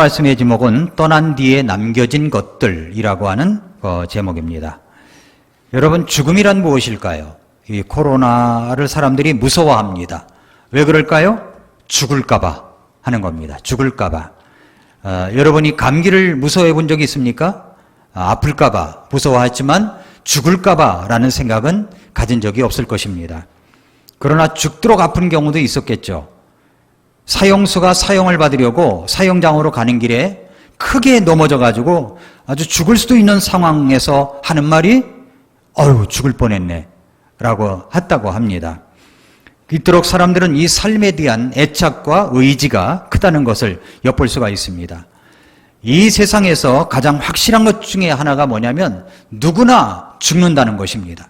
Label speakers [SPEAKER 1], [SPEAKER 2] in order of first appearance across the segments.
[SPEAKER 1] 말씀의 제목은 떠난 뒤에 남겨진 것들이라고 하는 제목입니다. 여러분, 죽음이란 무엇일까요? 이 코로나를 사람들이 무서워합니다. 왜 그럴까요? 죽을까봐 하는 겁니다. 죽을까봐. 여러분이 감기를 무서워해 본 적이 있습니까? 아플까봐 무서워했지만 죽을까봐 라는 생각은 가진 적이 없을 것입니다. 그러나 죽도록 아픈 경우도 있었겠죠. 사형수가 사형을 받으려고 사형장으로 가는 길에 크게 넘어져가지고 아주 죽을 수도 있는 상황에서 하는 말이 어휴, 죽을 뻔했네 라고 했다고 합니다. 이토록 사람들은 이 삶에 대한 애착과 의지가 크다는 것을 엿볼 수가 있습니다. 이 세상에서 가장 확실한 것 중에 하나가 뭐냐면 누구나 죽는다는 것입니다.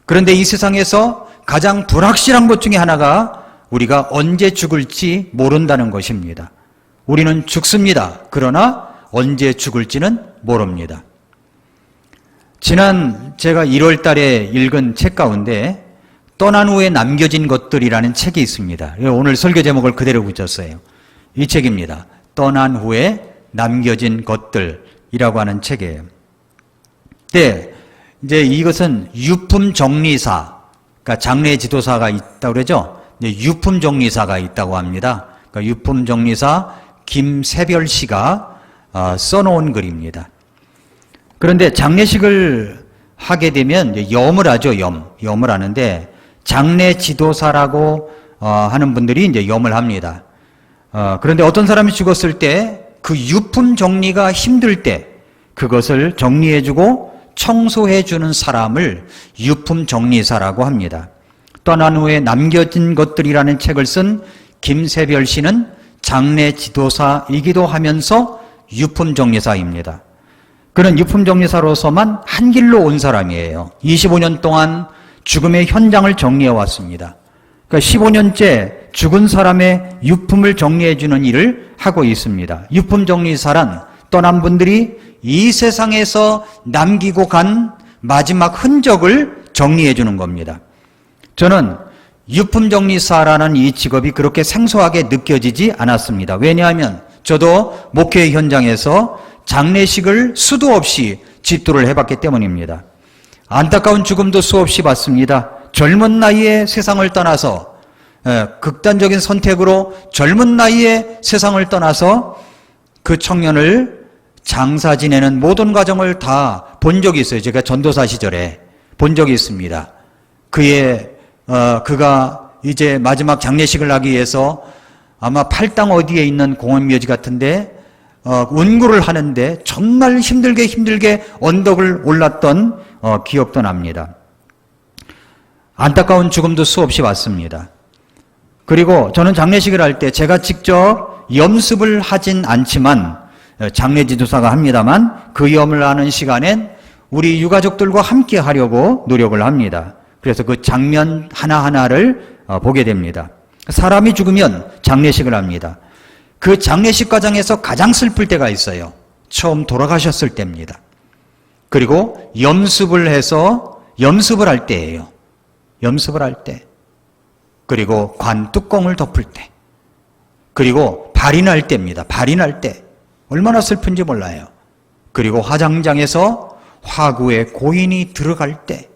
[SPEAKER 1] 그런데 이 세상에서 가장 불확실한 것 중에 하나가 우리가 언제 죽을지 모른다는 것입니다. 우리는 죽습니다. 그러나 언제 죽을지는 모릅니다. 지난 제가 1월 달에 읽은 책 가운데 떠난 후에 남겨진 것들이라는 책이 있습니다. 오늘 설교 제목을 그대로 붙였어요. 이 책입니다. 떠난 후에 남겨진 것들이라고 하는 책이에요. 네, 이제 이것은 유품정리사, 그러니까 장례 지도사가 있다고 그러죠. 유품정리사가 있다고 합니다. 그러니까 유품정리사 김세별 씨가 써놓은 글입니다. 그런데 장례식을 하게 되면 염을 하죠. 염을 하는데 장례 지도사라고 하는 분들이 이제 염을 합니다. 그런데 어떤 사람이 죽었을 때 그 유품 정리가 힘들 때 그것을 정리해주고 청소해주는 사람을 유품 정리사라고 합니다. 떠난 후에 남겨진 것들이라는 책을 쓴 김세별 씨는 장례 지도사이기도 하면서 유품 정리사입니다. 그는 유품 정리사로서만 한 길로 온 사람이에요. 25년 동안 죽음의 현장을 정리해 왔습니다. 그러니까 15년째 죽은 사람의 유품을 정리해 주는 일을 하고 있습니다. 유품 정리사란 떠난 분들이 이 세상에서 남기고 간 마지막 흔적을 정리해 주는 겁니다. 저는 유품 정리사라는 이 직업이 그렇게 생소하게 느껴지지 않았습니다. 왜냐하면 저도 목회 현장에서 장례식을 수도 없이 집도를 해봤기 때문입니다. 안타까운 죽음도 수없이 봤습니다. 젊은 나이에 세상을 떠나서 극단적인 선택으로 젊은 나이에 세상을 떠나서 그 청년을 장사 지내는 모든 과정을 다 본 적이 있어요. 제가 전도사 시절에 본 적이 있습니다. 그가 이제 마지막 장례식을 하기 위해서 아마 팔당 어디에 있는 공원묘지 같은데 운구를 하는데 정말 힘들게 언덕을 올랐던 기억도 납니다. 안타까운 죽음도 수없이 봤습니다. 그리고 저는 장례식을 할 때 제가 직접 염습을 하진 않지만 장례 지도사가 합니다만 그 염을 하는 시간엔 우리 유가족들과 함께 하려고 노력을 합니다. 그래서 그 장면 하나하나를 보게 됩니다. 사람이 죽으면 장례식을 합니다. 그 장례식 과정에서 가장 슬플 때가 있어요. 처음 돌아가셨을 때입니다. 그리고 염습을 할 때예요. 염습을 할 때. 그리고 관 뚜껑을 덮을 때. 그리고 발인할 때입니다. 발인할 때. 얼마나 슬픈지 몰라요. 그리고 화장장에서 화구에 고인이 들어갈 때.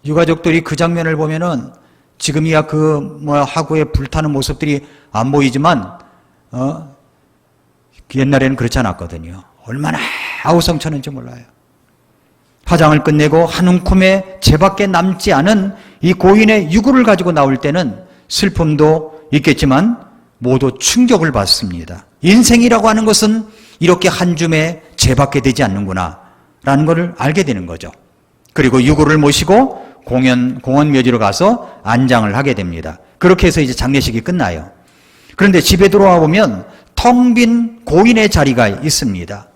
[SPEAKER 1] 유가족들이 그 장면을 보면은 지금이야 화구에 불타는 모습들이 안 보이지만, 옛날에는 그렇지 않았거든요. 얼마나 아우성쳤는지 몰라요. 화장을 끝내고 한 움큼의 죄밖에 남지 않은 이 고인의 유구를 가지고 나올 때는 슬픔도 있겠지만 모두 충격을 받습니다. 인생이라고 하는 것은 이렇게 한 줌의 죄밖에 되지 않는구나 라는 것을 알게 되는 거죠. 그리고 유구를 모시고 공원 묘지로 가서 안장을 하게 됩니다. 그렇게 해서 이제 장례식이 끝나요. 그런데 집에 들어와 보면 텅 빈 고인의 자리가 있습니다.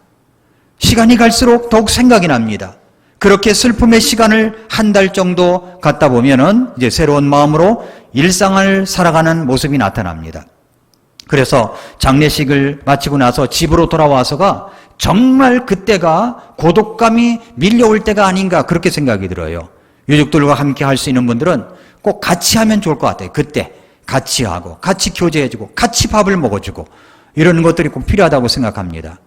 [SPEAKER 1] 시간이 갈수록 더욱 생각이 납니다. 그렇게 슬픔의 시간을 한 달 정도 갖다 보면은 이제 새로운 마음으로 일상을 살아가는 모습이 나타납니다. 그래서 장례식을 마치고 나서 집으로 돌아와서가 정말 그때가 고독감이 밀려올 때가 아닌가 그렇게 생각이 들어요. 유족들과 함께 할 수 있는 분들은 꼭 같이 하면 좋을 것 같아요. 그때 같이 하고 같이 교제해주고 같이 밥을 먹어주고 이런 것들이 꼭 필요하다고 생각합니다.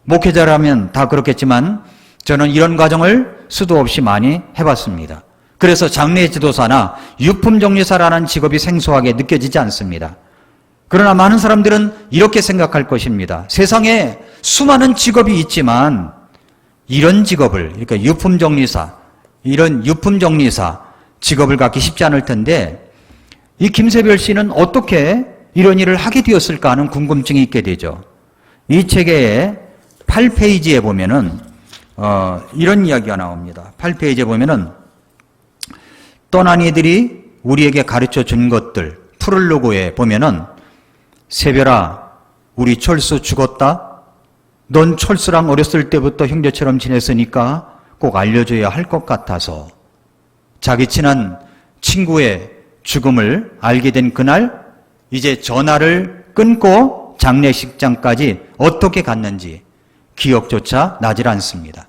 [SPEAKER 1] 목회자라면 다 그렇겠지만 저는 이런 과정을 수도 없이 많이 해봤습니다. 그래서 장례 지도사나 유품정리사라는 직업이 생소하게 느껴지지 않습니다. 그러나 많은 사람들은 이렇게 생각할 것입니다. 세상에 수많은 직업이 있지만 이런 직업을, 그러니까 유품정리사, 이런 유품정리사 직업을 갖기 쉽지 않을 텐데 이 김세별 씨는 어떻게 이런 일을 하게 되었을까 하는 궁금증이 있게 되죠. 이 책의 8페이지에 보면은 이런 이야기가 나옵니다. 8페이지에 보면은 떠난 이들이 우리에게 가르쳐 준 것들 프롤로그에 보면은 세별아 우리 철수 죽었다. 넌 철수랑 어렸을 때부터 형제처럼 지냈으니까 꼭 알려줘야 할 것 같아서 자기 친한 친구의 죽음을 알게 된 그날 이제 전화를 끊고 장례식장까지 어떻게 갔는지 기억조차 나질 않습니다.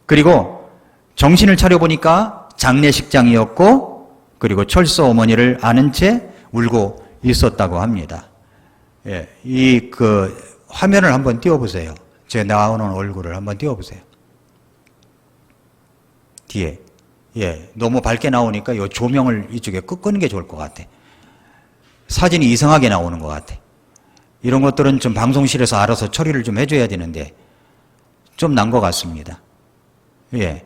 [SPEAKER 1] 그리고 정신을 차려보니까 장례식장이었고 그리고 철수 어머니를 아는 채 울고 있었다고 합니다. 예, 이 화면을 한번 띄워보세요. 제 나오는 얼굴을 한번 띄워보세요. 뒤에. 예, 너무 밝게 나오니까 이 조명을 이쪽에 끄는 게 좋을 것 같아. 사진이 이상하게 나오는 것 같아. 이런 것들은 좀 방송실에서 알아서 처리를 좀 해줘야 되는데 좀 난 것 같습니다. 예,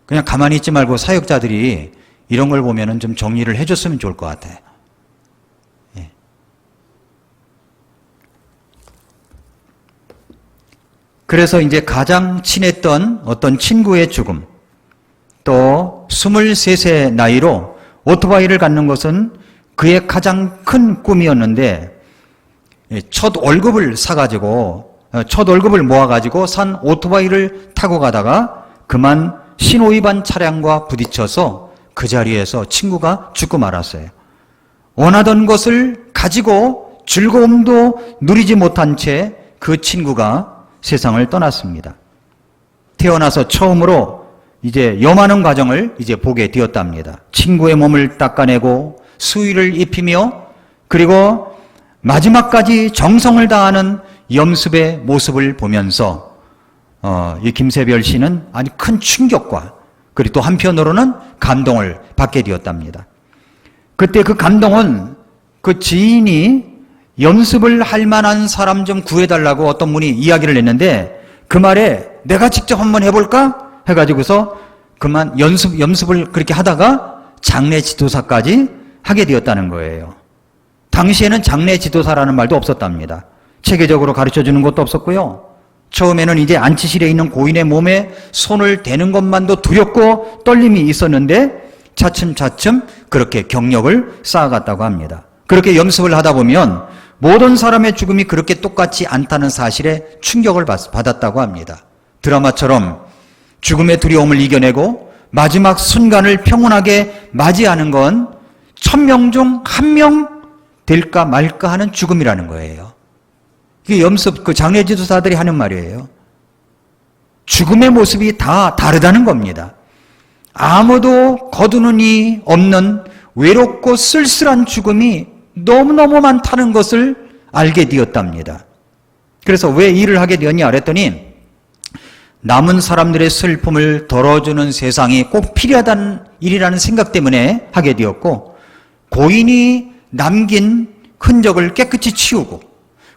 [SPEAKER 1] 그냥 가만히 있지 말고 사역자들이 이런 걸 보면은 좀 정리를 해줬으면 좋을 것 같아요. 예. 그래서 이제 가장 친했던 어떤 친구의 죽음, 또 23세 나이로 오토바이를 갖는 것은 그의 가장 큰 꿈이었는데 첫 월급을 사가지고 첫 월급을 모아가지고 산 오토바이를 타고 가다가 그만 신호위반 차량과 부딪혀서 그 자리에서 친구가 죽고 말았어요. 원하던 것을 가지고 즐거움도 누리지 못한 채 그 친구가 세상을 떠났습니다. 태어나서 처음으로 이제 염하는 과정을 이제 보게 되었답니다. 친구의 몸을 닦아내고 수의를 입히며 그리고 마지막까지 정성을 다하는 염습의 모습을 보면서 이 김세별 씨는 아주 큰 충격과 그리고 또 한편으로는 감동을 받게 되었답니다. 그때 그 감동은 그 지인이 연습을 할 만한 사람 좀 구해달라고 어떤 분이 이야기를 했는데 그 말에 내가 직접 한번 해볼까? 해가지고서 그만 연습을 그렇게 하다가 장례 지도사까지 하게 되었다는 거예요. 당시에는 장례 지도사라는 말도 없었답니다. 체계적으로 가르쳐주는 것도 없었고요. 처음에는 이제 안치실에 있는 고인의 몸에 손을 대는 것만도 두렵고 떨림이 있었는데 차츰차츰 그렇게 경력을 쌓아갔다고 합니다. 그렇게 연습을 하다 보면 모든 사람의 죽음이 그렇게 똑같지 않다는 사실에 충격을 받았다고 합니다. 드라마처럼 죽음의 두려움을 이겨내고 마지막 순간을 평온하게 맞이하는 건 1000명 중 1명 될까 말까 하는 죽음이라는 거예요. 이게 그 장례 지도사들이 하는 말이에요. 죽음의 모습이 다 다르다는 겁니다. 아무도 거두는 이 없는 외롭고 쓸쓸한 죽음이 너무너무 많다는 것을 알게 되었답니다. 그래서 왜 일을 하게 되었냐 그랬더니 남은 사람들의 슬픔을 덜어주는 세상이 꼭 필요하다는 일이라는 생각 때문에 하게 되었고 고인이 남긴 흔적을 깨끗이 치우고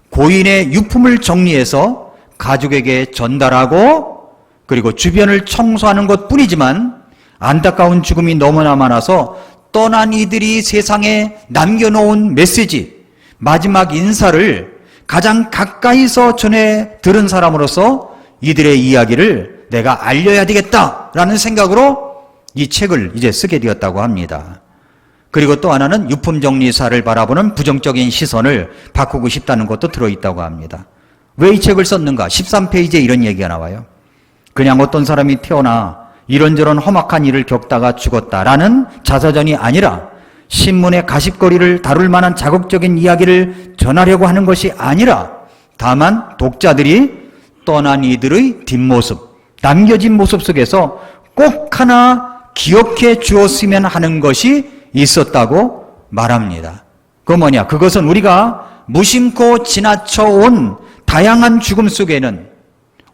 [SPEAKER 1] 고인의 유품을 정리해서 가족에게 전달하고 그리고 주변을 청소하는 것뿐이지만 안타까운 죽음이 너무나 많아서 떠난 이들이 세상에 남겨놓은 메시지, 마지막 인사를 가장 가까이서 전해 들은 사람으로서 이들의 이야기를 내가 알려야 되겠다라는 생각으로 이 책을 이제 쓰게 되었다고 합니다. 그리고 또 하나는 유품정리사를 바라보는 부정적인 시선을 바꾸고 싶다는 것도 들어있다고 합니다. 왜 이 책을 썼는가? 13페이지에 이런 얘기가 나와요. 그냥 어떤 사람이 태어나 이런저런 험악한 일을 겪다가 죽었다라는 자서전이 아니라 신문의 가십거리를 다룰 만한 자극적인 이야기를 전하려고 하는 것이 아니라 다만 독자들이 떠난 이들의 뒷모습, 남겨진 모습 속에서 꼭 하나 기억해 주었으면 하는 것이 있었다고 말합니다. 그 뭐냐? 그것은 우리가 무심코 지나쳐온 다양한 죽음 속에는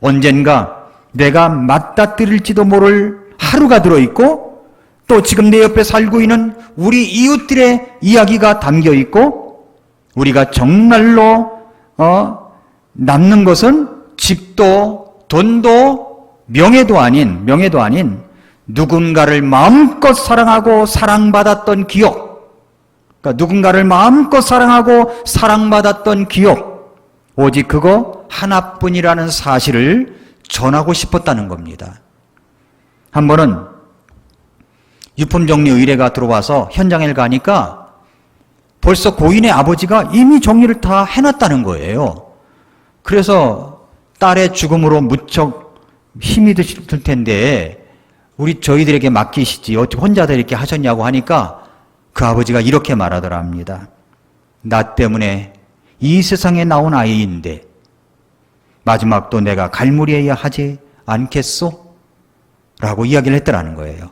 [SPEAKER 1] 언젠가 내가 맞닥뜨릴지도 모를 하루가 들어있고, 또 지금 내 옆에 살고 있는 우리 이웃들의 이야기가 담겨있고, 우리가 정말로 남는 것은 집도 돈도 명예도 아닌 누군가를 마음껏 사랑하고 사랑받았던 기억, 그러니까 누군가를 마음껏 사랑하고 사랑받았던 기억, 오직 그거 하나뿐이라는 사실을 전하고 싶었다는 겁니다. 한 번은 유품정리 의뢰가 들어와서 현장에 가니까 벌써 고인의 아버지가 이미 정리를 다 해놨다는 거예요. 그래서 딸의 죽음으로 무척 힘이 드실 텐데 저희들에게 맡기시지 어떻게 혼자들 이렇게 하셨냐고 하니까 그 아버지가 이렇게 말하더랍니다. 나 때문에 이 세상에 나온 아이인데 마지막도 내가 갈무리해야 하지 않겠소? 라고 이야기를 했더라는 거예요.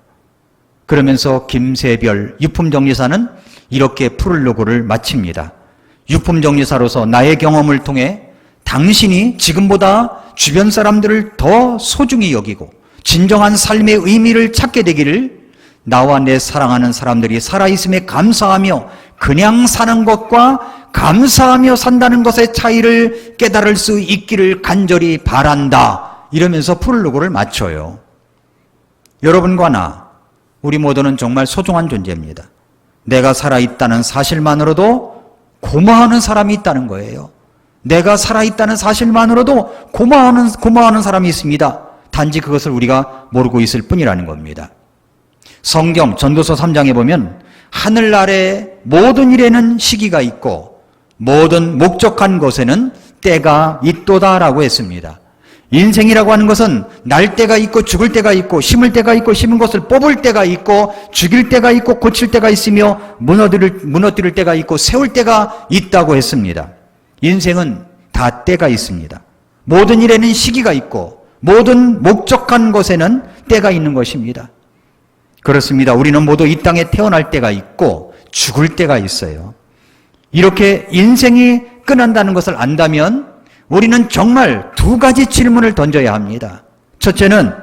[SPEAKER 1] 그러면서 김세별 유품정리사는 이렇게 프롤로그를 마칩니다. 유품정리사로서 나의 경험을 통해 당신이 지금보다 주변 사람들을 더 소중히 여기고 진정한 삶의 의미를 찾게 되기를, 나와 내 사랑하는 사람들이 살아있음에 감사하며 그냥 사는 것과 감사하며 산다는 것의 차이를 깨달을 수 있기를 간절히 바란다. 이러면서 프롤로그를 마쳐요. 여러분과 나, 우리 모두는 정말 소중한 존재입니다. 내가 살아있다는 사실만으로도 고마워하는 사람이 있다는 거예요. 내가 살아있다는 사실만으로도 고마워하는 사람이 있습니다. 단지 그것을 우리가 모르고 있을 뿐이라는 겁니다. 성경 전도서 3장에 보면 하늘 아래 모든 일에는 시기가 있고 모든 목적한 것에는 때가 있도다라고 했습니다. 인생이라고 하는 것은 날 때가 있고 죽을 때가 있고, 심을 때가 있고 심은 것을 뽑을 때가 있고, 죽일 때가 있고 고칠 때가 있으며 무너뜨릴 때가 있고 세울 때가 있다고 했습니다. 인생은 다 때가 있습니다. 모든 일에는 시기가 있고 모든 목적한 것에는 때가 있는 것입니다. 그렇습니다. 우리는 모두 이 땅에 태어날 때가 있고 죽을 때가 있어요. 이렇게 인생이 끝난다는 것을 안다면 우리는 정말 두 가지 질문을 던져야 합니다. 첫째는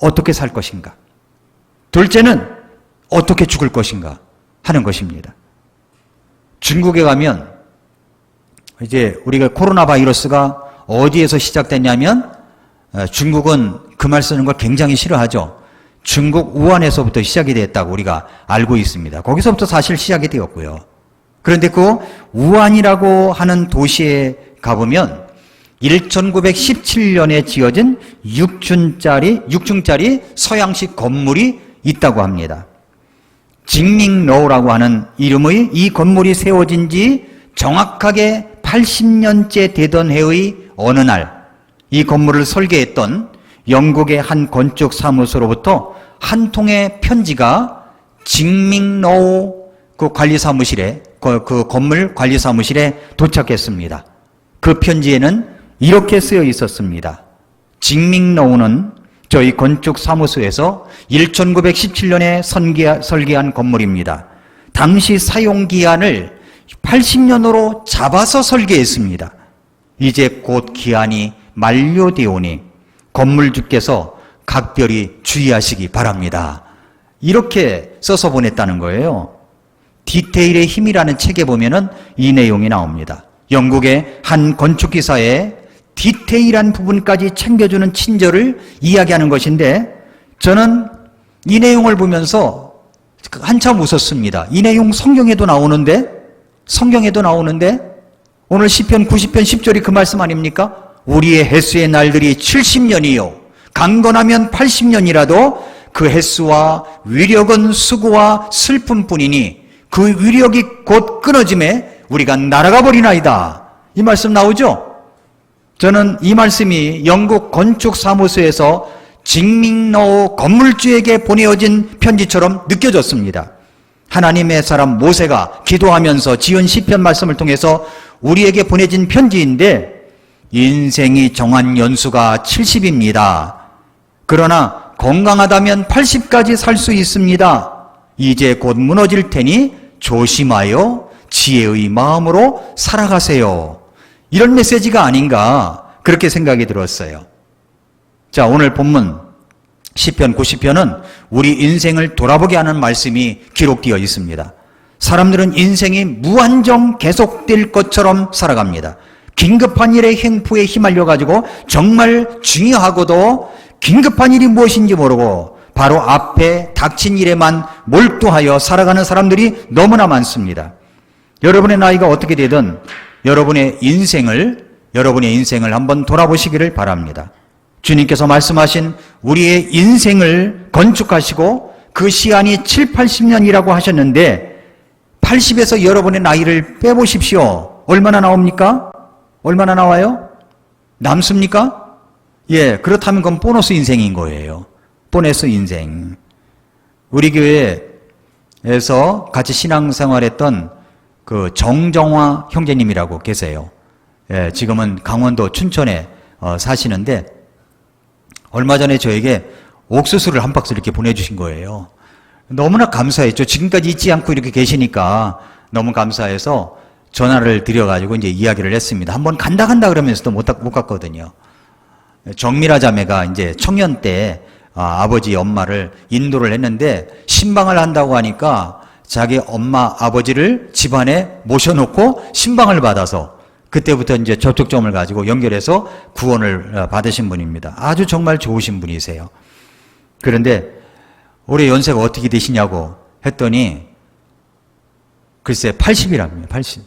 [SPEAKER 1] 어떻게 살 것인가? 둘째는 어떻게 죽을 것인가 하는 것입니다. 중국에 가면 이제 우리가 코로나 바이러스가 어디에서 시작됐냐면 중국은 그 말 쓰는 걸 굉장히 싫어하죠. 중국 우한에서부터 시작이 됐다고 우리가 알고 있습니다. 거기서부터 사실 시작이 되었고요. 그런데 그 우한이라고 하는 도시에 가보면 1917년에 지어진 6층짜리 서양식 건물이 있다고 합니다. 징밍로우라고 하는 이름의 이 건물이 세워진 지 정확하게 80년째 되던 해의 어느 날, 이 건물을 설계했던 영국의 한 건축 사무소로부터 한 통의 편지가 징밍로우 그 관리사무실에, 그 건물 관리사무실에 도착했습니다. 그 편지에는 이렇게 쓰여 있었습니다. 징밍로우는 저희 건축 사무소에서 1917년에 설계한 건물입니다. 당시 사용기한을 80년으로 잡아서 설계했습니다. 이제 곧 기한이 만료되오니 건물주께서 각별히 주의하시기 바랍니다. 이렇게 써서 보냈다는 거예요. 디테일의 힘이라는 책에 보면은 이 내용이 나옵니다. 영국의 한 건축기사의 디테일한 부분까지 챙겨주는 친절을 이야기하는 것인데, 저는 이 내용을 보면서 한참 웃었습니다. 이 내용 성경에도 나오는데 오늘 시편 90편 10절이 그 말씀 아닙니까? 우리의 횟수의 날들이 70년이요 강건하면 80년이라도 그 횟수와 위력은 수고와 슬픔뿐이니 그 위력이 곧 끊어짐에 우리가 날아가 버리나이다. 이 말씀 나오죠? 저는 이 말씀이 영국 건축사무소에서 징밍로우 건물주에게 보내어진 편지처럼 느껴졌습니다. 하나님의 사람 모세가 기도하면서 지은 시편 말씀을 통해서 우리에게 보내진 편지인데, 인생이 정한 연수가 70입니다. 그러나 건강하다면 80까지 살 수 있습니다. 이제 곧 무너질 테니 조심하여 지혜의 마음으로 살아가세요. 이런 메시지가 아닌가 그렇게 생각이 들었어요. 자, 오늘 본문 시편 90편은 우리 인생을 돌아보게 하는 말씀이 기록되어 있습니다. 사람들은 인생이 무한정 계속될 것처럼 살아갑니다. 긴급한 일의 행포에 휘말려가지고 정말 중요하고도 긴급한 일이 무엇인지 모르고 바로 앞에 닥친 일에만 몰두하여 살아가는 사람들이 너무나 많습니다. 여러분의 나이가 어떻게 되든 여러분의 인생을 한번 돌아보시기를 바랍니다. 주님께서 말씀하신 우리의 인생을 건축하시고 그 시간이 7, 80년이라고 하셨는데 80에서 여러분의 나이를 빼보십시오. 얼마나 나옵니까? 얼마나 나와요? 남습니까? 예, 그렇다면 그건 보너스 인생인 거예요. 보너스 인생. 우리 교회에서 같이 신앙생활했던 그 정정화 형제님이라고 계세요. 예, 지금은 강원도 춘천에 사시는데 얼마 전에 저에게 옥수수를 한 박스 이렇게 보내주신 거예요. 너무나 감사했죠. 지금까지 잊지 않고 이렇게 계시니까 너무 감사해서 전화를 드려가지고 이제 이야기를 했습니다. 한번 간다 그러면서도 못 갔거든요. 정미라 자매가 이제 청년 때 아버지 엄마를 인도를 했는데 신방을 한다고 하니까 자기 엄마 아버지를 집안에 모셔놓고 신방을 받아서 그때부터 이제 접촉점을 가지고 연결해서 구원을 받으신 분입니다. 아주 정말 좋으신 분이세요. 그런데 올해 연세가 어떻게 되시냐고 했더니 글쎄 80이랍니다. 80.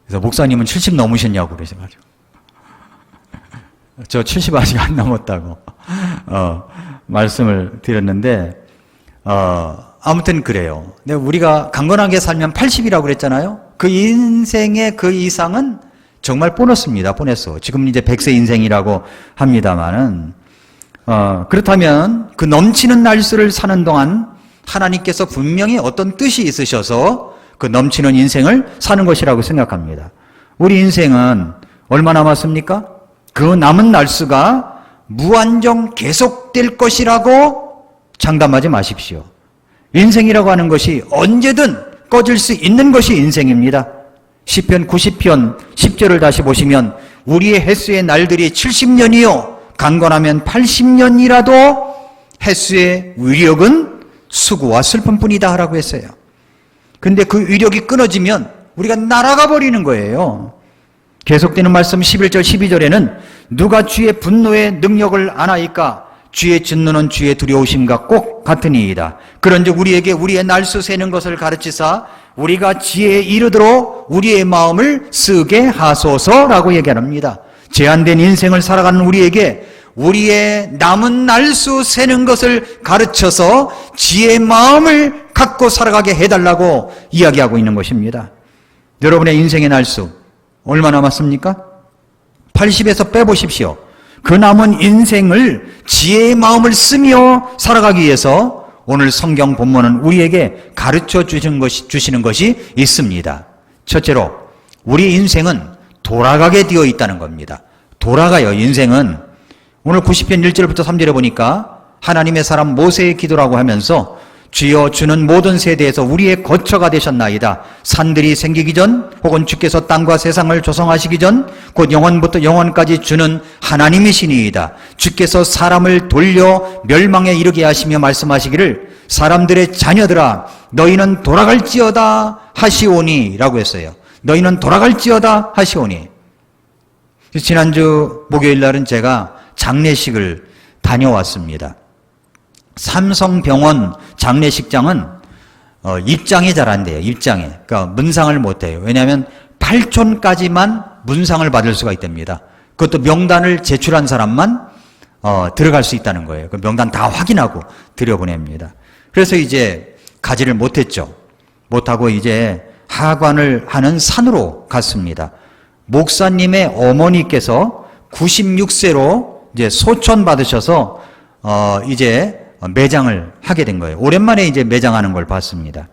[SPEAKER 1] 그래서 목사님은 70 넘으셨냐고 그러셔가지고 저 70 아직 안 넘었다고 말씀을 드렸는데 아무튼 그래요. 근데 우리가 강건하게 살면 80이라고 그랬잖아요. 그 인생의 그 이상은 정말 보너스입니다. 보너스. 지금 이제 100세 인생이라고 합니다만은 그렇다면 그 넘치는 날수를 사는 동안 하나님께서 분명히 어떤 뜻이 있으셔서 그 넘치는 인생을 사는 것이라고 생각합니다. 우리 인생은 얼마 남았습니까? 그 남은 날수가 무한정 계속될 것이라고 장담하지 마십시오. 인생이라고 하는 것이 언제든 꺼질 수 있는 것이 인생입니다. 시편 90편 10절을 다시 보시면 우리의 햇수의 날들이 70년이요 강건하면 80년이라도 햇수의 위력은 수고와 슬픔뿐이다 라고 했어요. 근데 그 위력이 끊어지면 우리가 날아가 버리는 거예요. 계속되는 말씀 11절 12절에는 누가 주의 분노의 능력을 아나이까 주의 진노는 주의 두려우심과 꼭 같으니이다. 그런즉 우리에게 우리의 날수 세는 것을 가르치사 우리가 지혜에 이르도록 우리의 마음을 쓰게 하소서라고 얘기합니다. 제한된 인생을 살아가는 우리에게 우리의 남은 날수 세는 것을 가르쳐서 지혜의 마음을 갖고 살아가게 해달라고 이야기하고 있는 것입니다. 여러분의 인생의 날수 얼마 남았습니까? 80에서 빼보십시오. 그 남은 인생을 지혜의 마음을 쓰며 살아가기 위해서 오늘 성경 본문은 우리에게 가르쳐 주시는 것이 있습니다. 첫째로 우리 인생은 돌아가게 되어 있다는 겁니다. 돌아가요. 인생은 오늘 90편 1절부터 3절에 보니까 하나님의 사람 모세의 기도라고 하면서 주여 주는 모든 세대에서 우리의 거처가 되셨나이다. 산들이 생기기 전 혹은 주께서 땅과 세상을 조성하시기 전 곧 영원부터 영원까지 주는 하나님이시니이다. 주께서 사람을 돌려 멸망에 이르게 하시며 말씀하시기를 사람들의 자녀들아 너희는 돌아갈지어다 하시오니 라고 했어요. 너희는 돌아갈지어다 하시오니. 지난주 목요일 날은 제가 장례식을 다녀왔습니다. 삼성병원 장례식장은 입장이 잘 안 돼요. 입장에. 그러니까 문상을 못 해요. 왜냐하면 8촌까지만 문상을 받을 수가 있답니다. 그것도 명단을 제출한 사람만 들어갈 수 있다는 거예요. 그 명단 다 확인하고 들여보냅니다. 그래서 이제 가지를 못했죠. 못하고 이제 하관을 하는 산으로 갔습니다. 목사님의 어머니께서 96세로 이제 소천 받으셔서 이제 매장을 하게 된 거예요. 오랜만에 이제 매장하는 걸 봤습니다.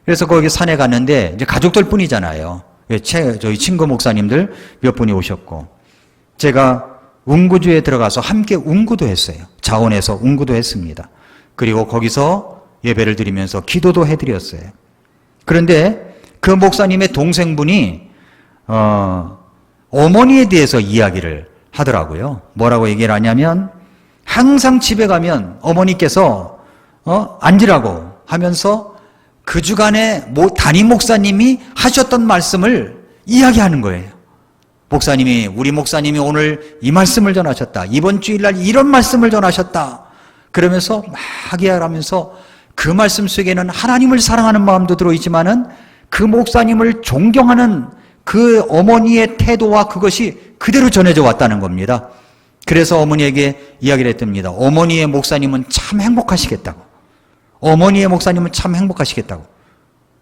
[SPEAKER 1] 그래서 거기 산에 갔는데 이제 가족들 뿐이잖아요. 저희 친구 목사님들 몇 분이 오셨고 제가 운구주에 들어가서 함께 운구도 했어요. 자원해서 운구도 했습니다. 그리고 거기서 예배를 드리면서 기도도 해드렸어요. 그런데 그 목사님의 동생분이 어머니에 대해서 이야기를 하더라고요. 뭐라고 얘기를 하냐면 항상 집에 가면 어머니께서 앉으라고 하면서 그 주간에 담임 목사님이 하셨던 말씀을 이야기하는 거예요. 우리 목사님이 오늘 이 말씀을 전하셨다. 이번 주일날 이런 말씀을 전하셨다. 그러면서 막 이야기하면서 그 말씀 속에는 하나님을 사랑하는 마음도 들어있지만은 그 목사님을 존경하는 그 어머니의 태도와 그것이 그대로 전해져 왔다는 겁니다. 그래서 어머니에게 이야기를 했답니다. 어머니의 목사님은 참 행복하시겠다고. 어머니의 목사님은 참 행복하시겠다고.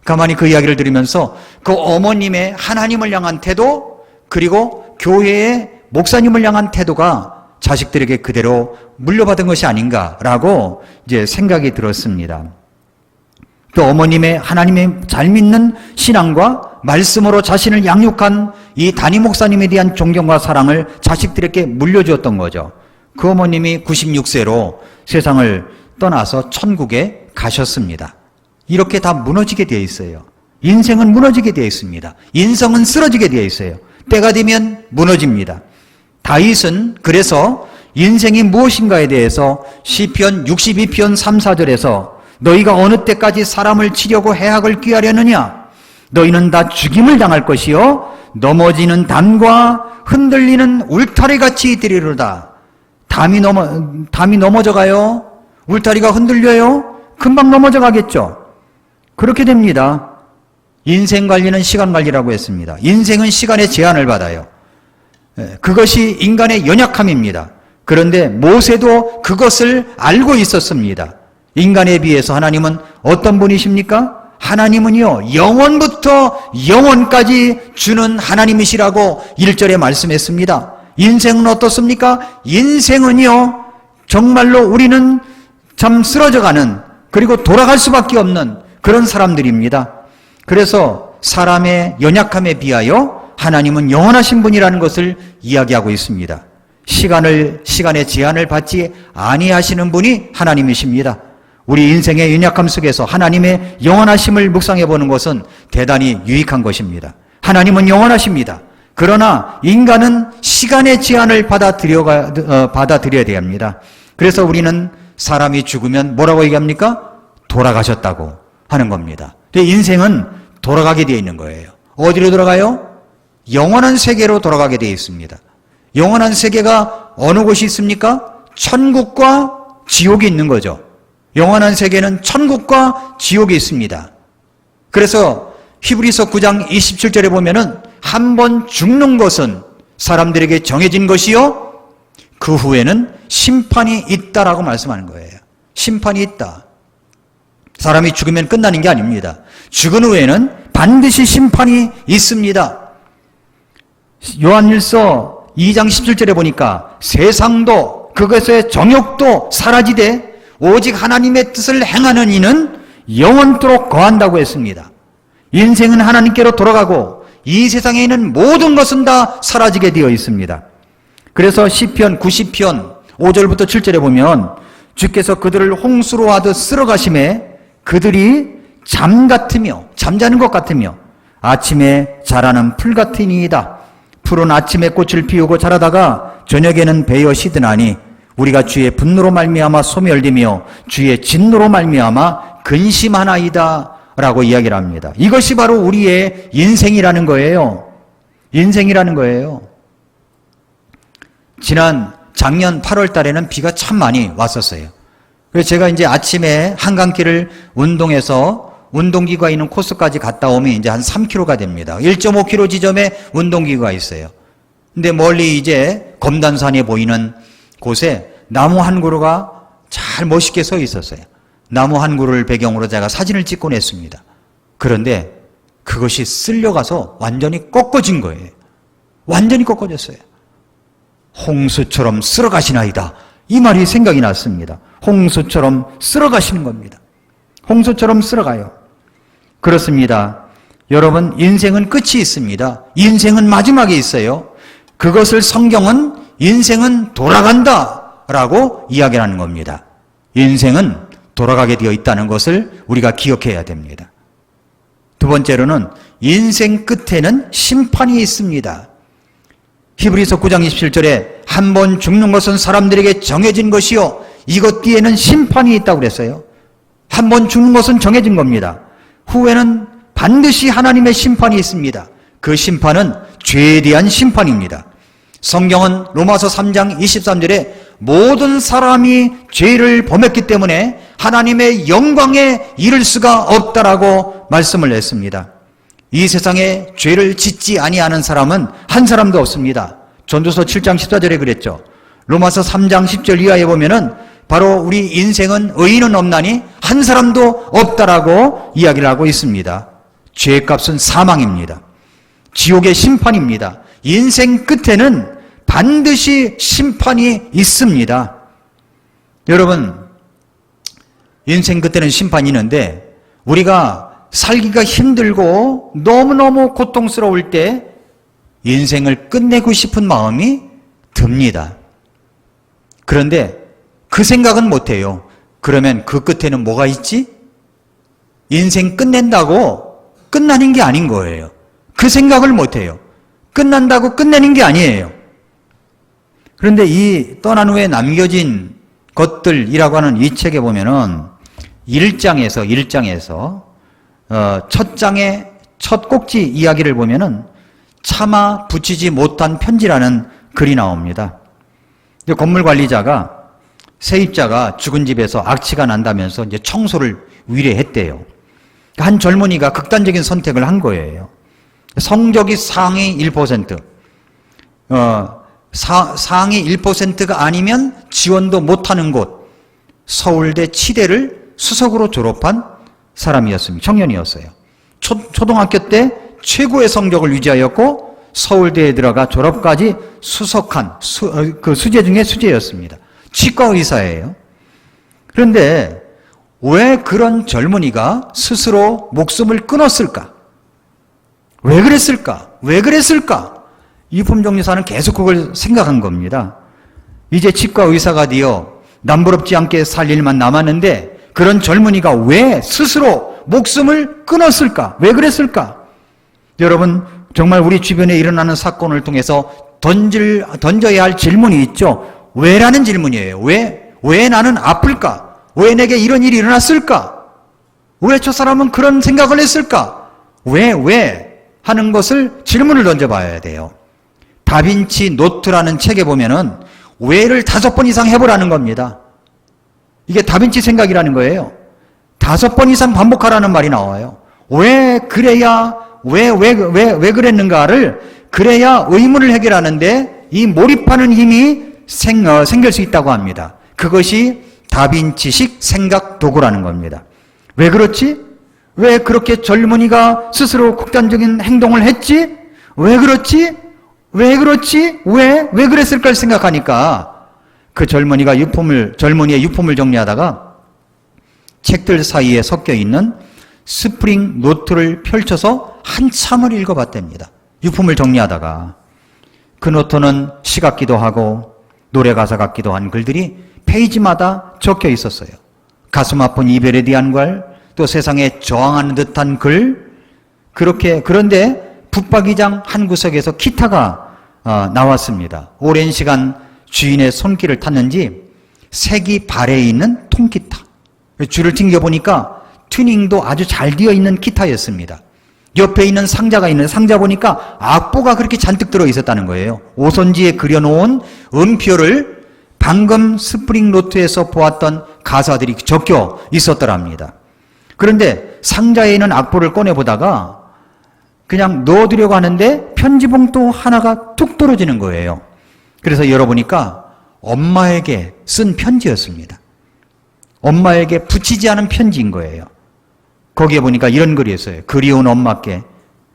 [SPEAKER 1] 가만히 그 이야기를 들으면서 그 어머님의 하나님을 향한 태도, 그리고 교회의 목사님을 향한 태도가 자식들에게 그대로 물려받은 것이 아닌가라고 이제 생각이 들었습니다. 또 어머님의 하나님의 잘 믿는 신앙과 말씀으로 자신을 양육한 이 담임 목사님에 대한 존경과 사랑을 자식들에게 물려주었던 거죠. 그 어머님이 96세로 세상을 떠나서 천국에 가셨습니다. 이렇게 다 무너지게 되어 있어요. 인생은 무너지게 되어 있습니다. 인성은 쓰러지게 되어 있어요. 때가 되면 무너집니다. 다윗은 그래서 인생이 무엇인가에 대해서 시편 62편 3, 4절에서 너희가 어느 때까지 사람을 치려고 해악을 꾀하려느냐? 너희는 다 죽임을 당할 것이요 넘어지는 담과 흔들리는 울타리같이 되리로다. 담이 넘어져 가요. 울타리가 흔들려요. 금방 넘어져 가겠죠. 그렇게 됩니다. 인생 관리는 시간 관리라고 했습니다. 인생은 시간의 제한을 받아요. 그것이 인간의 연약함입니다. 그런데 모세도 그것을 알고 있었습니다. 인간에 비해서 하나님은 어떤 분이십니까? 하나님은요, 영원부터 영원까지 주는 하나님이시라고 1절에 말씀했습니다. 인생은 어떻습니까? 인생은요, 정말로 우리는 참 쓰러져가는, 그리고 돌아갈 수밖에 없는 그런 사람들입니다. 그래서 사람의 연약함에 비하여 하나님은 영원하신 분이라는 것을 이야기하고 있습니다. 시간의 제한을 받지 아니하시는 분이 하나님이십니다. 우리 인생의 연약함 속에서 하나님의 영원하심을 묵상해 보는 것은 대단히 유익한 것입니다. 하나님은 영원하십니다. 그러나 인간은 시간의 제한을 받아들여야 됩니다. 그래서 우리는 사람이 죽으면 뭐라고 얘기합니까? 돌아가셨다고 하는 겁니다. 인생은 돌아가게 되어 있는 거예요. 어디로 돌아가요? 영원한 세계로 돌아가게 되어 있습니다. 영원한 세계가 어느 곳이 있습니까? 천국과 지옥이 있는 거죠. 영원한 세계는 천국과 지옥이 있습니다. 그래서 히브리서 9장 27절에 보면은 한 번 죽는 것은 사람들에게 정해진 것이요 그 후에는 심판이 있다라고 말씀하는 거예요. 심판이 있다. 사람이 죽으면 끝나는 게 아닙니다. 죽은 후에는 반드시 심판이 있습니다. 요한일서 2장 17절에 보니까 세상도 그것의 정욕도 사라지되 오직 하나님의 뜻을 행하는 이는 영원토록 거한다고 했습니다. 인생은 하나님께로 돌아가고 이 세상에 있는 모든 것은 다 사라지게 되어 있습니다. 그래서 시편 90편 5절부터 7절에 보면 주께서 그들을 홍수로 하듯 쓸어가심에 그들이 잠자는 것 같으며 아침에 자라는 풀 같으니이다. 풀은 아침에 꽃을 피우고 자라다가 저녁에는 베어 시드나니 우리가 주의 분노로 말미암아 소멸되며 주의 진노로 말미암아 근심하나이다 라고 이야기를 합니다. 이것이 바로 우리의 인생이라는 거예요. 인생이라는 거예요. 작년 8월 달에는 비가 참 많이 왔었어요. 그래서 제가 이제 아침에 한강길을 운동해서 운동기구가 있는 코스까지 갔다 오면 이제 한 3km가 됩니다. 1.5km 지점에 운동기구가 있어요. 근데 멀리 이제 검단산에 보이는 곳에 나무 한 그루가 잘 멋있게 서 있었어요. 나무 한 그루를 배경으로 제가 사진을 찍곤 했습니다. 그런데 그것이 쓸려가서 완전히 꺾어진 거예요. 완전히 꺾어졌어요. 홍수처럼 쓸어가시나이다. 이 말이 생각이 났습니다. 홍수처럼 쓸어가시는 겁니다. 홍수처럼 쓸어가요. 그렇습니다. 여러분, 인생은 끝이 있습니다. 인생은 마지막에 있어요. 그것을 성경은 인생은 돌아간다 라고 이야기하는 겁니다. 인생은 돌아가게 되어 있다는 것을 우리가 기억해야 됩니다. 두 번째로는 인생 끝에는 심판이 있습니다. 히브리서 9장 27절에 한 번 죽는 것은 사람들에게 정해진 것이요 이것 뒤에는 심판이 있다고 그랬어요. 한 번 죽는 것은 정해진 겁니다. 후에는 반드시 하나님의 심판이 있습니다. 그 심판은 죄에 대한 심판입니다. 성경은 로마서 3장 23절에 모든 사람이 죄를 범했기 때문에 하나님의 영광에 이를 수가 없다라고 말씀을 했습니다. 이 세상에 죄를 짓지 아니하는 사람은 한 사람도 없습니다. 전도서 7장 14절에 그랬죠. 로마서 3장 10절 이하에 보면은 바로 우리 인생은 의인은 없나니 한 사람도 없다라고 이야기를 하고 있습니다. 죄의 값은 사망입니다. 지옥의 심판입니다. 인생 끝에는 반드시 심판이 있습니다. 여러분, 인생 끝에는 심판이 있는데 우리가 살기가 힘들고 너무너무 고통스러울 때 인생을 끝내고 싶은 마음이 듭니다. 그런데 그 생각은 못해요. 그러면 그 끝에는 뭐가 있지? 인생 끝낸다고 끝나는 게 아닌 거예요. 그 생각을 못해요. 끝난다고 끝내는 게 아니에요. 그런데 이 떠난 후에 남겨진 것들이라고 하는 이 책에 보면은 1장에서 첫 장의 첫 꼭지 이야기를 보면은 차마 붙이지 못한 편지라는 글이 나옵니다. 건물 관리자가 세입자가 죽은 집에서 악취가 난다면서 이제 청소를 위례했대요. 한 젊은이가 극단적인 선택을 한 거예요. 성적이 상위 1%, 상위 1%가 아니면 지원도 못하는 곳, 서울대 치대를 수석으로 졸업한 사람이었습니다. 청년이었어요. 초등학교 때 최고의 성적을 유지하였고 서울대에 들어가 졸업까지 수석한 그 수재 중에 수재였습니다. 치과 의사예요. 그런데 왜 그런 젊은이가 스스로 목숨을 끊었을까? 왜 그랬을까? 왜 그랬을까? 유품정리사는 계속 그걸 생각한 겁니다. 이제 치과 의사가 되어 남부럽지 않게 살 일만 남았는데 그런 젊은이가 왜 스스로 목숨을 끊었을까? 왜 그랬을까? 여러분, 정말 우리 주변에 일어나는 사건을 통해서 던져야 할 질문이 있죠. 왜라는 질문이에요. 왜 나는 아플까? 왜 내게 이런 일이 일어났을까? 왜 저 사람은 그런 생각을 했을까? 왜 하는 것을 질문을 던져봐야 돼요. 다빈치 노트라는 책에 보면은 왜를 5번 이상 해보라는 겁니다. 이게 다빈치 생각이라는 거예요. 5번 이상 반복하라는 말이 나와요. 왜 그래야, 왜 그랬는가를 그래야 의문을 해결하는데 이 몰입하는 힘이 생길 수 있다고 합니다. 그것이 다빈치식 생각 도구라는 겁니다. 왜 그렇지? 왜 그렇게 젊은이가 스스로 극단적인 행동을 했지? 왜 그렇지? 왜 그랬을까 생각하니까 그 젊은이의 유품을 정리하다가 책들 사이에 섞여 있는 스프링 노트를 펼쳐서 한참을 읽어봤답니다. 유품을 정리하다가 그 노트는 시 같기도 하고 노래 가사 같기도 한 글들이 페이지마다 적혀 있었어요. 가슴 아픈 이별에 대한 글, 또 세상에 저항하는 듯한 글, 그런데 붙박이장 한 구석에서 기타가 나왔습니다. 오랜 시간 주인의 손길을 탔는지 색이 발에 있는 통기타. 줄을 튕겨보니까 튜닝도 아주 잘 되어 있는 기타였습니다. 옆에 있는 상자 보니까 악보가 그렇게 잔뜩 들어있었다는 거예요. 오선지에 그려놓은 음표를 방금 스프링 노트에서 보았던 가사들이 적혀 있었더랍니다. 그런데 상자에 있는 악보를 꺼내보다가 그냥 넣어두려고 하는데 편지봉투 하나가 툭 떨어지는 거예요. 그래서 열어보니까 엄마에게 쓴 편지였습니다. 엄마에게 붙이지 않은 편지인 거예요. 거기에 보니까 이런 글이 있어요. 그리운 엄마께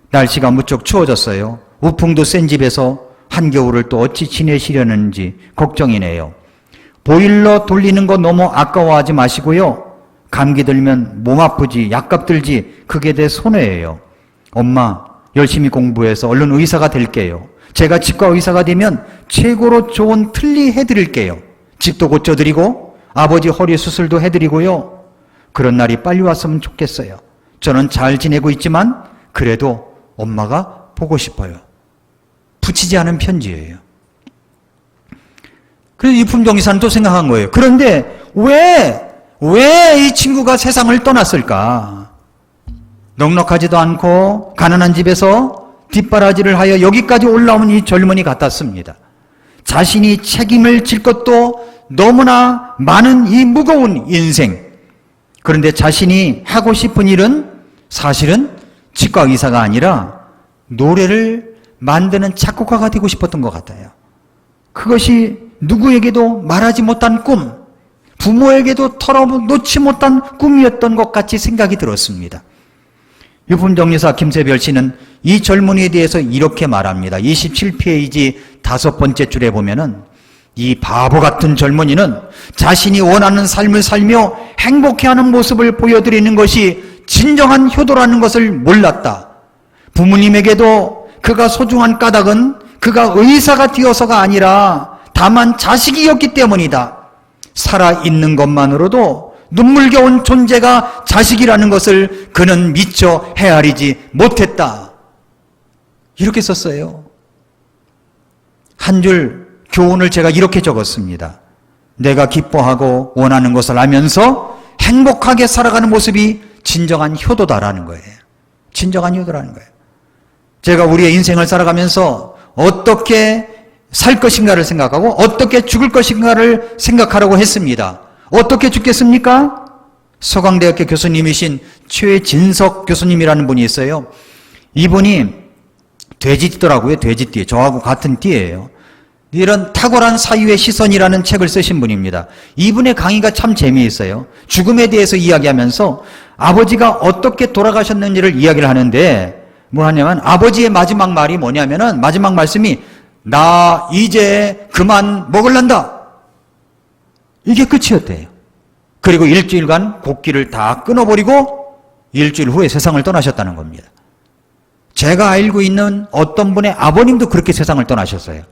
[SPEAKER 1] 날씨가 무척 추워졌어요. 우풍도 센 집에서 한겨울을 또 어찌 지내시려는지 걱정이네요. 보일러 돌리는 거 너무 아까워하지 마시고요. 감기 들면 몸 아프지 약값 들지 그게 내 손해예요. 엄마 열심히 공부해서 얼른 의사가 될게요. 제가 치과 의사가 되면 최고로 좋은 틀니 해드릴게요. 집도 고쳐드리고 아버지 허리 수술도 해드리고요. 그런 날이 빨리 왔으면 좋겠어요. 저는 잘 지내고 있지만 그래도 엄마가 보고 싶어요. 붙이지 않은 편지예요. 그래서 이 품종이사는 또 생각한 거예요. 그런데 왜 이 친구가 세상을 떠났을까? 넉넉하지도 않고 가난한 집에서 뒷바라지를 하여 여기까지 올라온 이 젊은이 같았습니다. 자신이 책임을 질 것도 너무나 많은 이 무거운 인생. 그런데 자신이 하고 싶은 일은 사실은 치과 의사가 아니라 노래를 만드는 작곡가가 되고 싶었던 것 같아요. 그것이 누구에게도 말하지 못한 꿈, 부모에게도 털어놓지 못한 꿈이었던 것 같이 생각이 들었습니다. 유품정리사 김세별 씨는 이 젊은이에 대해서 이렇게 말합니다. 27페이지 5번째 줄에 보면은 이 바보 같은 젊은이는 자신이 원하는 삶을 살며 행복해하는 모습을 보여드리는 것이 진정한 효도라는 것을 몰랐다. 부모님에게도 그가 소중한 까닭은 그가 의사가 되어서가 아니라 다만 자식이었기 때문이다. 살아있는 것만으로도 눈물겨운 존재가 자식이라는 것을 그는 미처 헤아리지 못했다. 이렇게 썼어요. 한 줄 교훈을 제가 이렇게 적었습니다. 내가 기뻐하고 원하는 것을 알면서 행복하게 살아가는 모습이 진정한 효도다라는 거예요. 진정한 효도라는 거예요. 제가 우리의 인생을 살아가면서 어떻게 살 것인가를 생각하고 어떻게 죽을 것인가를 생각하라고 했습니다. 어떻게 죽겠습니까? 서강대학교 교수님이신 최진석 교수님이라는 분이 있어요. 이분이 돼지띠더라고요. 돼지띠. 저하고 같은 띠예요. 이런 탁월한 사유의 시선이라는 책을 쓰신 분입니다. 이분의 강의가 참 재미있어요. 죽음에 대해서 이야기하면서 아버지가 어떻게 돌아가셨는지를 이야기를 하는데 뭐 하냐면 아버지의 마지막 말이 뭐냐면은 마지막 말씀이 나 이제 그만 먹을란다. 이게 끝이었대요. 그리고 일주일간 곡기를 다 끊어버리고 일주일 후에 세상을 떠나셨다는 겁니다. 제가 알고 있는 어떤 분의 아버님도 그렇게 세상을 떠나셨어요.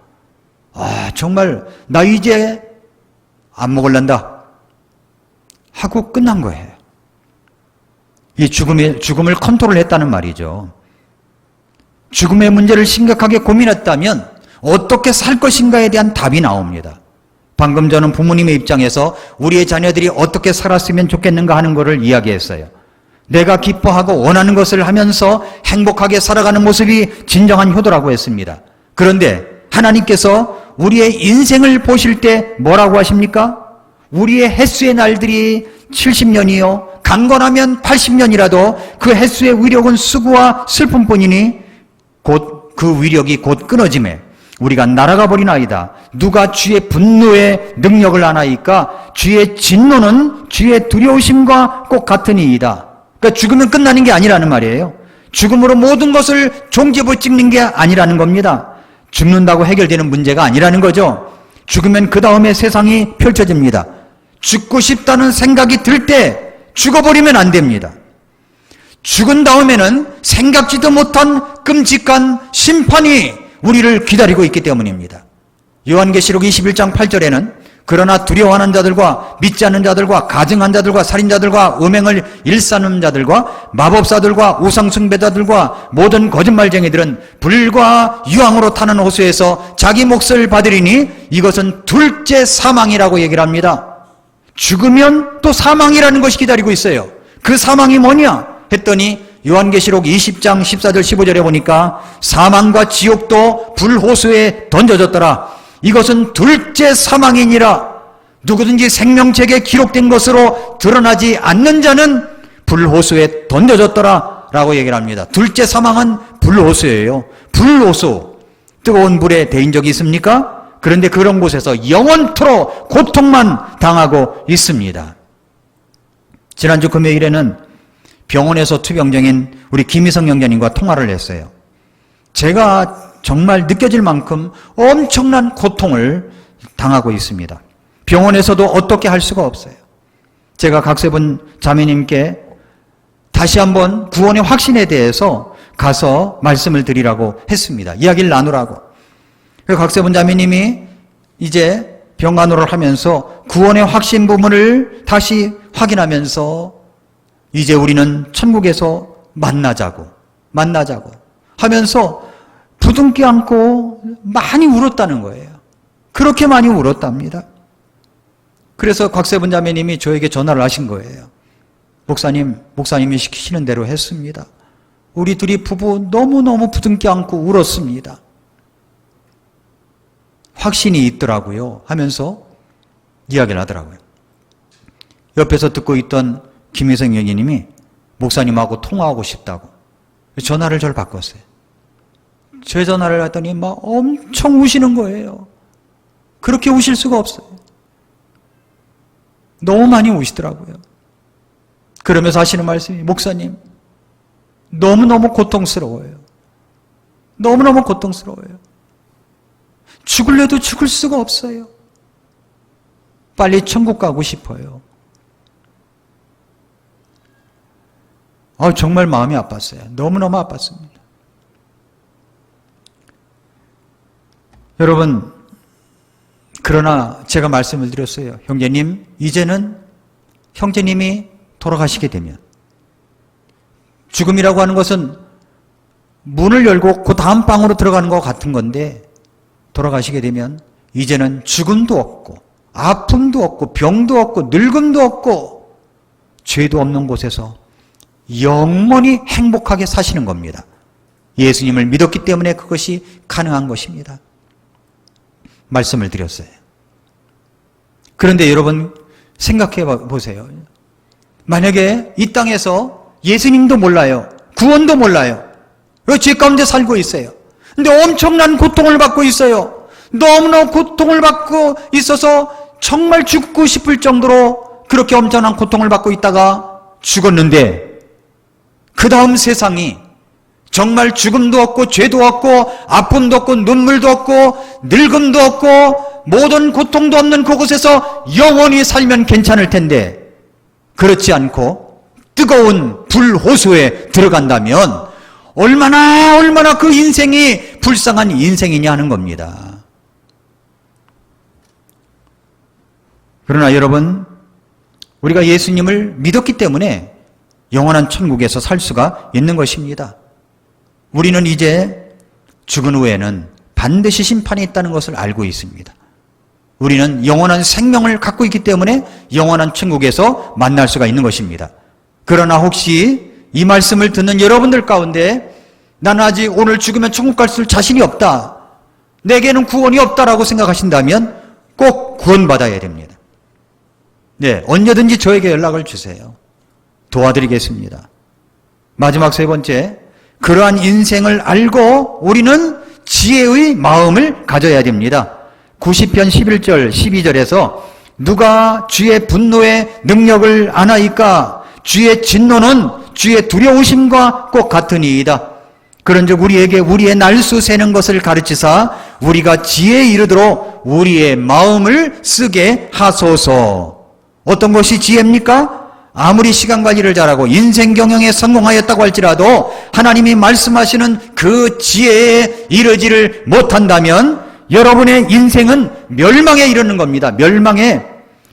[SPEAKER 1] 아, 정말 나 이제 안 먹을란다 하고 끝난 거예요. 이 죽음을 컨트롤했다는 말이죠. 죽음의 문제를 심각하게 고민했다면 어떻게 살 것인가에 대한 답이 나옵니다. 방금 저는 부모님의 입장에서 우리의 자녀들이 어떻게 살았으면 좋겠는가 하는 것을 이야기했어요. 내가 기뻐하고 원하는 것을 하면서 행복하게 살아가는 모습이 진정한 효도라고 했습니다. 그런데 하나님께서 우리의 인생을 보실 때 뭐라고 하십니까? 우리의 횟수의 날들이 70년이요 강건하면 80년이라도 그 횟수의 위력은 수고와 슬픔뿐이니 곧 그 위력이 곧 끊어짐에 우리가 날아가 버리나이다. 누가 주의 분노의 능력을 아나이까? 주의 진노는 주의 두려우심과 꼭 같으니이다. 그러니까 죽으면 끝나는 게 아니라는 말이에요. 죽음으로 모든 것을 종지부 찍는 게 아니라는 겁니다. 죽는다고 해결되는 문제가 아니라는 거죠. 죽으면 그 다음에 세상이 펼쳐집니다. 죽고 싶다는 생각이 들 때 죽어버리면 안 됩니다. 죽은 다음에는 생각지도 못한 끔찍한 심판이 우리를 기다리고 있기 때문입니다. 요한계시록 21장 8절에는 그러나 두려워하는 자들과 믿지 않는 자들과 가증한 자들과 살인자들과 음행을 일삼는 자들과 마법사들과 우상숭배자들과 모든 거짓말쟁이들은 불과 유황으로 타는 호수에서 자기 몫을 받으리니 이것은 둘째 사망이라고 얘기를 합니다. 죽으면 또 사망이라는 것이 기다리고 있어요. 그 사망이 뭐냐 했더니 요한계시록 20장 14절 15절에 보니까 사망과 지옥도 불호수에 던져졌더라. 이것은 둘째 사망이니라. 누구든지 생명책에 기록된 것으로 드러나지 않는 자는 불호수에 던져졌더라 라고 얘기를 합니다. 둘째 사망은 불호수예요. 불호수. 뜨거운 불에 데인 적이 있습니까? 그런데 그런 곳에서 영원토록 고통만 당하고 있습니다. 지난주 금요일에는 병원에서 투병정인 우리 김희성 영자님과 통화를 했어요. 제가 정말 느껴질 만큼 엄청난 고통을 당하고 있습니다. 병원에서도 어떻게 할 수가 없어요. 제가 각세분 자매님께 다시 한번 구원의 확신에 대해서 가서 말씀을 드리라고 했습니다. 이야기를 나누라고. 각세분 자매님이 이제 병간호를 하면서 구원의 확신 부분을 다시 확인하면서 이제 우리는 천국에서 만나자고 하면서 부둥켜 안고 많이 울었다는 거예요. 그렇게 많이 울었답니다. 그래서 곽세분 자매님이 저에게 전화를 하신 거예요. 목사님이 시키시는 대로 했습니다. 우리 둘이 부부 너무너무 부둥켜 안고 울었습니다. 확신이 있더라고요 하면서 이야기를 하더라고요. 옆에서 듣고 있던 김희성 여기님이 목사님하고 통화하고 싶다고 전화를 저를 바꿨어요. 제 전화를 했더니 막 엄청 우시는 거예요. 그렇게 우실 수가 없어요. 너무 많이 우시더라고요. 그러면서 하시는 말씀이 목사님 너무너무 고통스러워요. 너무너무 고통스러워요. 죽을래도 죽을 수가 없어요. 빨리 천국 가고 싶어요. 정말 마음이 아팠어요. 너무너무 아팠습니다. 여러분, 그러나 제가 말씀을 드렸어요. 형제님, 이제는 형제님이 돌아가시게 되면 죽음이라고 하는 것은 문을 열고 그 다음 방으로 들어가는 것 같은 건데 돌아가시게 되면 이제는 죽음도 없고 아픔도 없고 병도 없고 늙음도 없고 죄도 없는 곳에서 영원히 행복하게 사시는 겁니다. 예수님을 믿었기 때문에 그것이 가능한 것입니다. 말씀을 드렸어요. 그런데 여러분 생각해 보세요. 만약에 이 땅에서 예수님도 몰라요. 구원도 몰라요. 죄 가운데 살고 있어요. 근데 엄청난 고통을 받고 있어요. 너무나 고통을 받고 있어서 정말 죽고 싶을 정도로 그렇게 엄청난 고통을 받고 있다가 죽었는데 그 다음 세상이 정말 죽음도 없고 죄도 없고 아픔도 없고 눈물도 없고 늙음도 없고 모든 고통도 없는 그곳에서 영원히 살면 괜찮을 텐데 그렇지 않고 뜨거운 불호수에 들어간다면 얼마나 그 인생이 불쌍한 인생이냐 하는 겁니다. 그러나 여러분, 우리가 예수님을 믿었기 때문에 영원한 천국에서 살 수가 있는 것입니다. 우리는 이제 죽은 후에는 반드시 심판이 있다는 것을 알고 있습니다. 우리는 영원한 생명을 갖고 있기 때문에 영원한 천국에서 만날 수가 있는 것입니다. 그러나 혹시 이 말씀을 듣는 여러분들 가운데 나는 아직 오늘 죽으면 천국 갈 자신이 없다, 내게는 구원이 없다라고 생각하신다면 꼭 구원받아야 됩니다. 네, 언제든지 저에게 연락을 주세요. 도와드리겠습니다. 마지막 세 번째, 그러한 인생을 알고 우리는 지혜의 마음을 가져야 됩니다. 90편 11절 12절에서 누가 주의 분노의 능력을 아나이까 주의 진노는 주의 두려우심과 꼭 같으니이다. 그런즉 우리에게 우리의 날수 세는 것을 가르치사 우리가 지혜에 이르도록 우리의 마음을 쓰게 하소서. 어떤 것이 지혜입니까? 아무리 시간 관리를 잘하고 인생 경영에 성공하였다고 할지라도 하나님이 말씀하시는 그 지혜에 이르지를 못한다면 여러분의 인생은 멸망에 이르는 겁니다. 멸망에.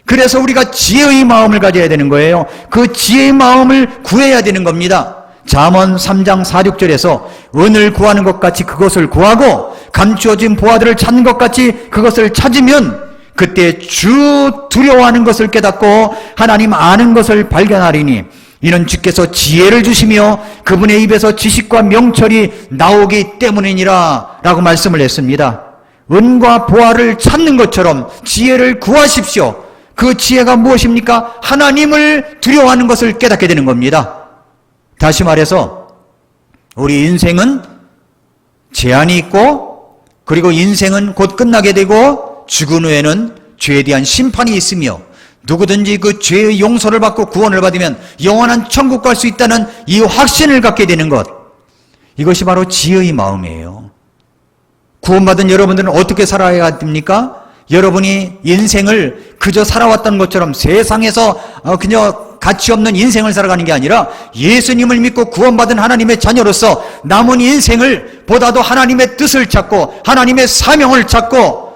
[SPEAKER 1] 그래서 우리가 지혜의 마음을 가져야 되는 거예요. 그 지혜의 마음을 구해야 되는 겁니다. 잠언 3장 4, 6절에서 은을 구하는 것 같이 그것을 구하고 감추어진 보화들을 찾는 것 같이 그것을 찾으면 그때 주 두려워하는 것을 깨닫고 하나님 아는 것을 발견하리니 이는 주께서 지혜를 주시며 그분의 입에서 지식과 명철이 나오기 때문이니라 라고 말씀을 했습니다. 은과 보화를 찾는 것처럼 지혜를 구하십시오. 그 지혜가 무엇입니까? 하나님을 두려워하는 것을 깨닫게 되는 겁니다. 다시 말해서 우리 인생은 제한이 있고 그리고 인생은 곧 끝나게 되고 죽은 후에는 죄에 대한 심판이 있으며 누구든지 그 죄의 용서를 받고 구원을 받으면 영원한 천국 갈 수 있다는 이 확신을 갖게 되는 것, 이것이 바로 지혜의 마음이에요. 구원받은 여러분들은 어떻게 살아야 됩니까? 여러분이 인생을 그저 살아왔던 것처럼 세상에서 그냥 가치 없는 인생을 살아가는 게 아니라 예수님을 믿고 구원받은 하나님의 자녀로서 남은 인생을 보다도 하나님의 뜻을 찾고 하나님의 사명을 찾고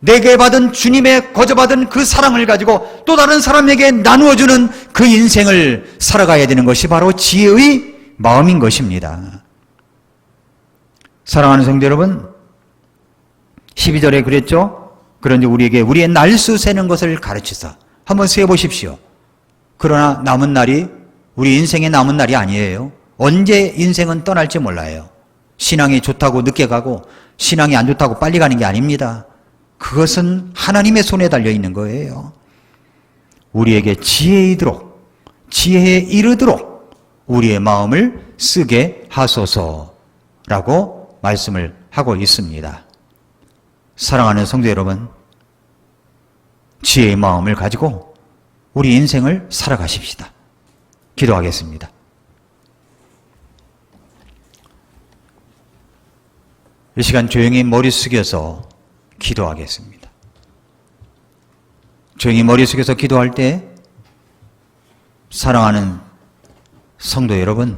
[SPEAKER 1] 내게 받은 주님의 거저받은 그 사랑을 가지고 또 다른 사람에게 나누어주는 그 인생을 살아가야 되는 것이 바로 지혜의 마음인 것입니다. 사랑하는 성도 여러분, 12절에 그랬죠? 그런데 우리에게 우리의 날수 세는 것을 가르치사. 한번 세보십시오. 그러나 남은 날이 우리 인생의 남은 날이 아니에요. 언제 인생은 떠날지 몰라요. 신앙이 좋다고 늦게 가고 신앙이 안 좋다고 빨리 가는 게 아닙니다. 그것은 하나님의 손에 달려 있는 거예요. 우리에게 지혜에 이르도록 우리의 마음을 쓰게 하소서라고 말씀을 하고 있습니다. 사랑하는 성도 여러분, 지혜의 마음을 가지고 우리 인생을 살아가십시다. 기도하겠습니다. 이 시간 조용히 머리 숙여서 기도하겠습니다. 조용히 머리 숙여서 기도할 때 사랑하는 성도 여러분,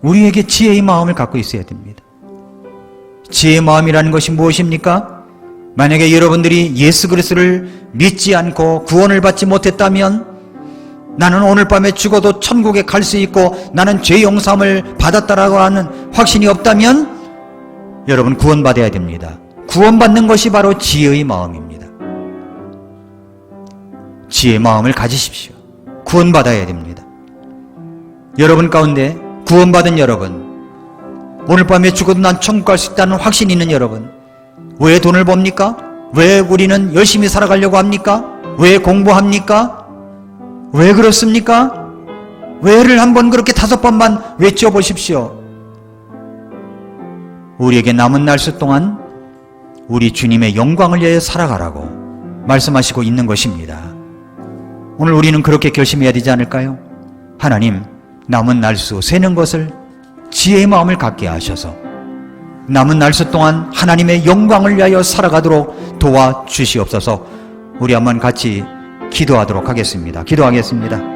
[SPEAKER 1] 우리에게 지혜의 마음을 갖고 있어야 됩니다. 지혜의 마음이라는 것이 무엇입니까? 만약에 여러분들이 예수 그리스도를 믿지 않고 구원을 받지 못했다면, 나는 오늘 밤에 죽어도 천국에 갈 수 있고 나는 죄 용서함을 받았다라고 하는 확신이 없다면 여러분 구원받아야 됩니다. 구원받는 것이 바로 지혜의 마음입니다. 지혜의 마음을 가지십시오. 구원받아야 됩니다. 여러분 가운데 구원받은 여러분, 오늘 밤에 죽어도 난 천국 갈 수 있다는 확신이 있는 여러분, 왜 돈을 법니까? 왜 우리는 열심히 살아가려고 합니까? 왜 공부합니까? 왜 그렇습니까? 왜를 한번 그렇게 5번만 외쳐보십시오. 우리에게 남은 날수 동안 우리 주님의 영광을 위하여 살아가라고 말씀하시고 있는 것입니다. 오늘 우리는 그렇게 결심해야 되지 않을까요? 하나님, 남은 날수 세는 것을 지혜의 마음을 갖게 하셔서 남은 날수 동안 하나님의 영광을 위하여 살아가도록 도와주시옵소서. 우리 한번 같이 기도하도록 하겠습니다. 기도하겠습니다.